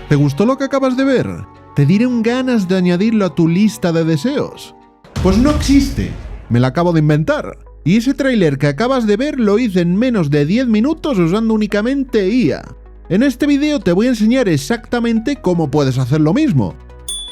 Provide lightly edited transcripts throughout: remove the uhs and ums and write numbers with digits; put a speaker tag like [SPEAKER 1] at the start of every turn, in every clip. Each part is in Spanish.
[SPEAKER 1] ¿Te gustó lo que acabas de ver? ¿Te dieron ganas de añadirlo a tu lista de deseos? Pues no existe. Me la acabo de inventar. Y ese tráiler que acabas de ver lo hice en menos de 10 minutos usando únicamente IA. En este vídeo te voy a enseñar exactamente cómo puedes hacer lo mismo.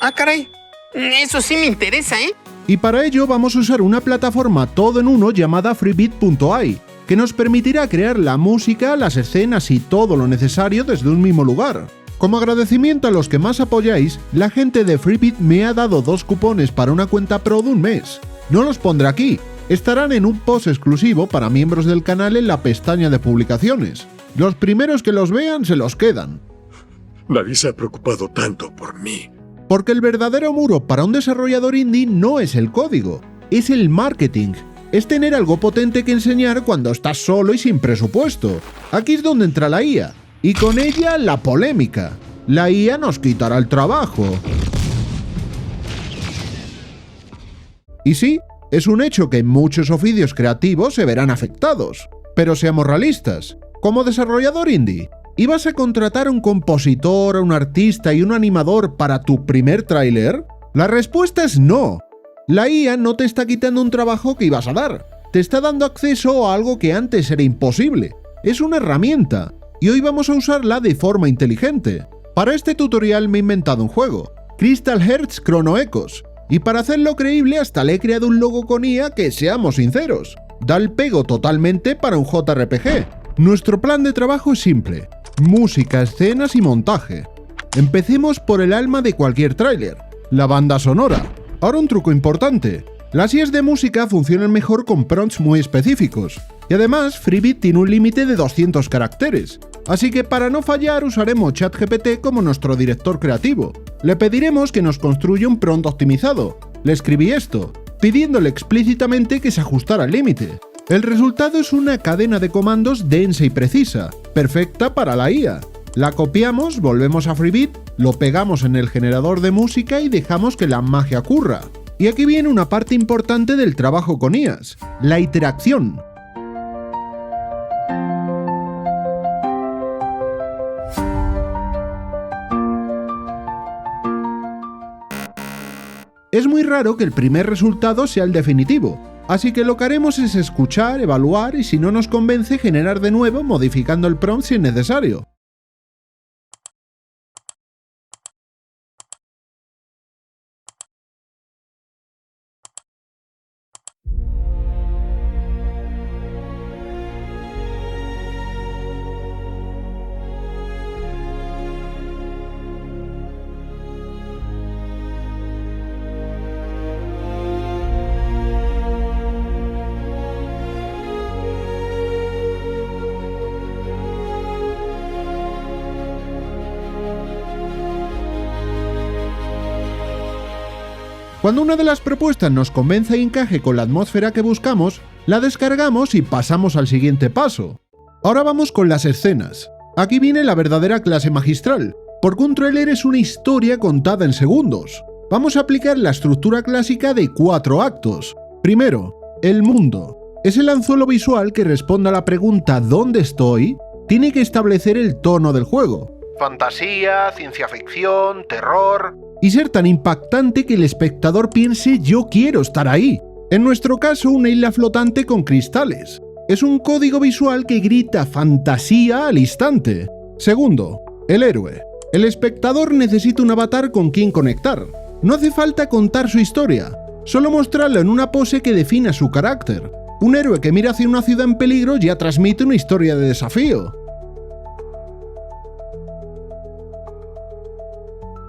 [SPEAKER 2] Ah, caray. Eso sí me interesa, ¿eh?
[SPEAKER 1] Y para ello vamos a usar una plataforma todo en uno llamada freebeat.ai, que nos permitirá crear la música, las escenas y todo lo necesario desde un mismo lugar. Como agradecimiento a los que más apoyáis, la gente de Freebeat me ha dado 2 cupones para una cuenta pro de un mes. No los pondré aquí, estarán en un post exclusivo para miembros del canal en la pestaña de publicaciones. Los primeros que los vean se los quedan.
[SPEAKER 3] Nadie se ha preocupado tanto por mí.
[SPEAKER 1] Porque el verdadero muro para un desarrollador indie no es el código, es el marketing. Es tener algo potente que enseñar cuando estás solo y sin presupuesto. Aquí es donde entra la IA. Y con ella la polémica. La IA nos quitará el trabajo. Y sí, es un hecho que muchos oficios creativos se verán afectados. Pero seamos realistas. Como desarrollador indie, ¿ibas a contratar a un compositor, a un artista y un animador para tu primer tráiler? La respuesta es no. La IA no te está quitando un trabajo que ibas a dar. Te está dando acceso a algo que antes era imposible. Es una herramienta. Y hoy vamos a usarla de forma inteligente. Para este tutorial me he inventado un juego, Crystal Hearts Chrono Echoes, y para hacerlo creíble hasta le he creado un logo con IA que, seamos sinceros, da el pego totalmente para un JRPG. Nuestro plan de trabajo es simple, música, escenas y montaje. Empecemos por el alma de cualquier tráiler, la banda sonora. Ahora un truco importante. Las IAs de música funcionan mejor con prompts muy específicos. Y además, Freebeat tiene un límite de 200 caracteres. Así que para no fallar usaremos ChatGPT como nuestro director creativo. Le pediremos que nos construya un prompt optimizado. Le escribí esto, pidiéndole explícitamente que se ajustara al límite. El resultado es una cadena de comandos densa y precisa, perfecta para la IA. La copiamos, volvemos a Freebeat, lo pegamos en el generador de música y dejamos que la magia ocurra. Y aquí viene una parte importante del trabajo con IAs, la interacción. Es muy raro que el primer resultado sea el definitivo, así que lo que haremos es escuchar, evaluar y si no nos convence generar de nuevo modificando el prompt si es necesario. Cuando una de las propuestas nos convence y encaje con la atmósfera que buscamos, la descargamos y pasamos al siguiente paso. Ahora vamos con las escenas. Aquí viene la verdadera clase magistral, porque un tráiler es una historia contada en segundos. Vamos a aplicar la estructura clásica de 4 actos. Primero, el mundo. Es el anzuelo visual que responde a la pregunta ¿dónde estoy? Tiene que establecer el tono del juego. Fantasía, ciencia ficción, terror... y ser tan impactante que el espectador piense «yo quiero estar ahí». En nuestro caso, una isla flotante con cristales. Es un código visual que grita fantasía al instante. Segundo, el héroe. El espectador necesita un avatar con quien conectar. No hace falta contar su historia, solo mostrarlo en una pose que defina su carácter. Un héroe que mira hacia una ciudad en peligro ya transmite una historia de desafío.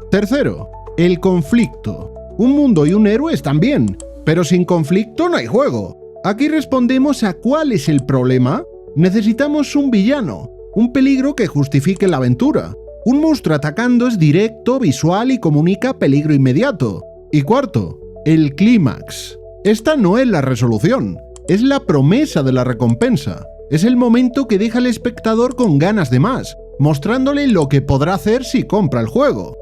[SPEAKER 1] Tercero, el conflicto. Un mundo y un héroe están bien, pero sin conflicto no hay juego. Aquí respondemos a ¿cuál es el problema? Necesitamos un villano, un peligro que justifique la aventura. Un monstruo atacando es directo, visual y comunica peligro inmediato. Y cuarto, el clímax. Esta no es la resolución, es la promesa de la recompensa. Es el momento que deja al espectador con ganas de más, mostrándole lo que podrá hacer si compra el juego.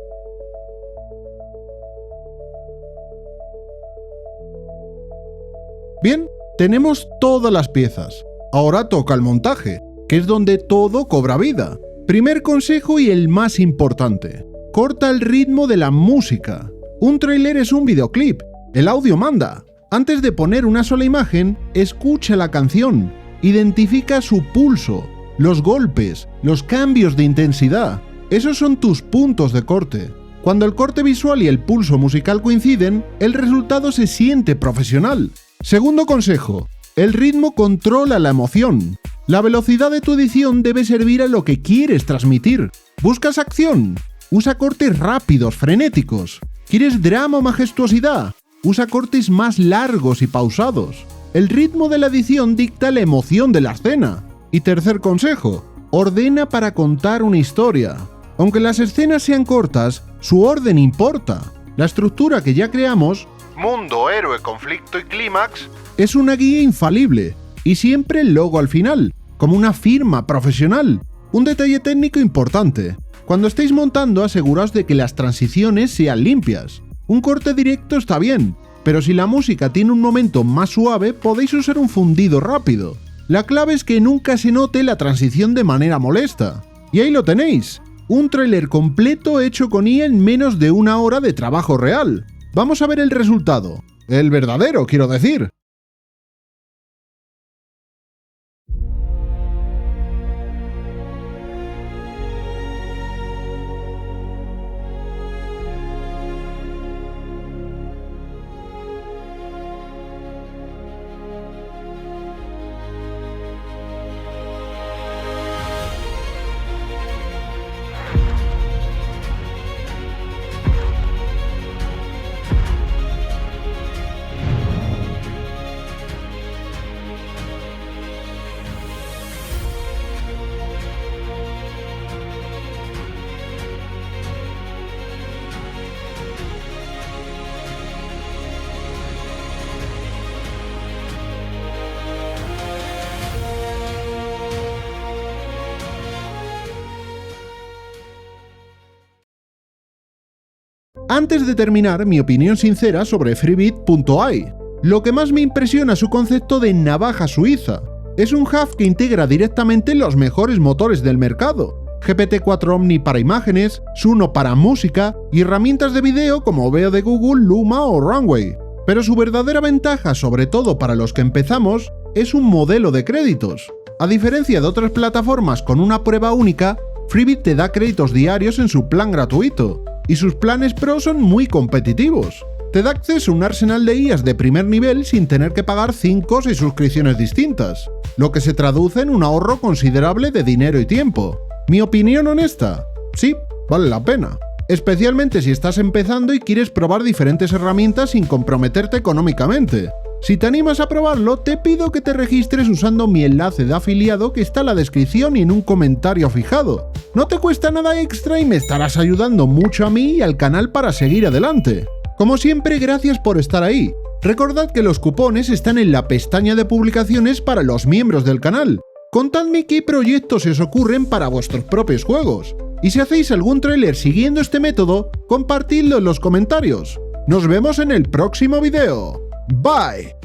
[SPEAKER 1] Bien, tenemos todas las piezas. Ahora toca el montaje, que es donde todo cobra vida. Primer consejo y el más importante. Corta el ritmo de la música. Un tráiler es un videoclip. El audio manda. Antes de poner una sola imagen, escucha la canción. Identifica su pulso, los golpes, los cambios de intensidad. Esos son tus puntos de corte. Cuando el corte visual y el pulso musical coinciden, el resultado se siente profesional. Segundo consejo. El ritmo controla la emoción. La velocidad de tu edición debe servir a lo que quieres transmitir. ¿Buscas acción? Usa cortes rápidos, frenéticos. ¿Quieres drama o majestuosidad? Usa cortes más largos y pausados. El ritmo de la edición dicta la emoción de la escena. Y tercer consejo. Ordena para contar una historia. Aunque las escenas sean cortas, su orden importa. La estructura que ya creamos, mundo, héroe, conflicto y clímax, es una guía infalible, y siempre el logo al final, como una firma profesional. Un detalle técnico importante. Cuando estéis montando, aseguraos de que las transiciones sean limpias. Un corte directo está bien, pero si la música tiene un momento más suave, podéis usar un fundido rápido. La clave es que nunca se note la transición de manera molesta. Y ahí lo tenéis. Un tráiler completo hecho con IA en menos de 1 hora de trabajo real. Vamos a ver el resultado. El verdadero, quiero decir. Antes de terminar, mi opinión sincera sobre Freebit.ai. Lo que más me impresiona es su concepto de navaja suiza. Es un hub que integra directamente los mejores motores del mercado. GPT-4 Omni para imágenes, Suno para música y herramientas de video como Veo de Google, Luma o Runway. Pero su verdadera ventaja, sobre todo para los que empezamos, es un modelo de créditos. A diferencia de otras plataformas con una prueba única, Freebit te da créditos diarios en su plan gratuito. Y sus planes Pro son muy competitivos. Te da acceso a un arsenal de IAs de primer nivel sin tener que pagar 5 o 6 suscripciones distintas, lo que se traduce en un ahorro considerable de dinero y tiempo. Mi opinión honesta, sí, vale la pena. Especialmente si estás empezando y quieres probar diferentes herramientas sin comprometerte económicamente. Si te animas a probarlo, te pido que te registres usando mi enlace de afiliado que está en la descripción y en un comentario fijado. No te cuesta nada extra y me estarás ayudando mucho a mí y al canal para seguir adelante. Como siempre, gracias por estar ahí. Recordad que los cupones están en la pestaña de publicaciones para los miembros del canal. Contadme qué proyectos se os ocurren para vuestros propios juegos. Y si hacéis algún tráiler siguiendo este método, compartidlo en los comentarios. Nos vemos en el próximo video. Bye.